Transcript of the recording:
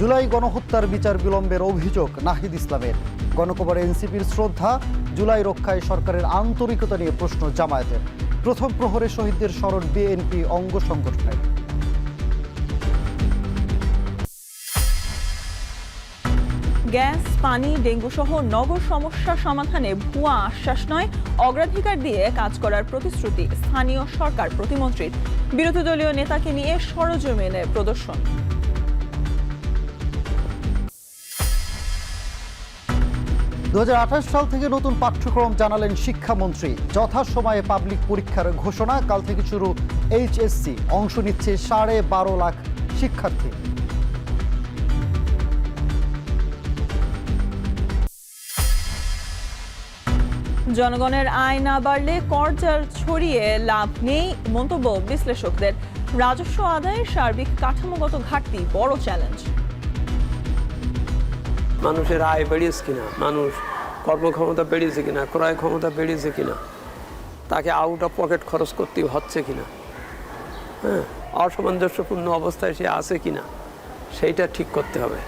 জুলাই গণহত্যার বিচার বিলম্বের অভিযোগ নাহিদ ইসলামের। গণকবরে এনসিপির শ্রদ্ধা, জুলাই রক্ষায় সরকারের আন্তরিকতা নিয়ে প্রশ্ন জামায়াতের। প্রথম প্রহরে শহীদদের স্মরণ বিএনপি অঙ্গ সংগঠনের। গ্যাস, পানি, ডেঙ্গু সহ নগর সমস্যা সমাধানে ভুয়া আশ্বাস নয়, অগ্রাধিকার দিয়ে কাজ করার প্রতিশ্রুতি স্থানীয় সরকার প্রতিমন্ত্রীর। বিরোধী দলীয় নেতাকে নিয়ে সরেজমিনে প্রদর্শন। 2028 সাল থেকে নতুন পাঠ্যক্রম জানালেন শিক্ষামন্ত্রী। যথাসময়ে পাবলিক পরীক্ষার ঘোষণা। কাল থেকে শুরু এইচএসসি। অংশ নিচ্ছে 12.5 লাখ শিক্ষার্থী। জনগণের আয় না বাড়লে করজাল ছড়িয়ে লাভ নেই, মন্তব্য বিশ্লেষকদের। রাজস্ব আদায়ের সার্বিক কাঠামোগত ঘাটতি বড় চ্যালেঞ্জ। মানুষের আয় বেড়েছে কিনা, মানুষ কর্মক্ষমতা বেড়েছে কিনা, ক্রয় ক্ষমতা বেড়েছে কিনা, তাকে আউট অফ পকেট খরচ করতে হচ্ছে কিনা, অসামঞ্জস্যপূর্ণ অবস্থায় সে আছে কিনা, সেইটা ঠিক করতে হবে।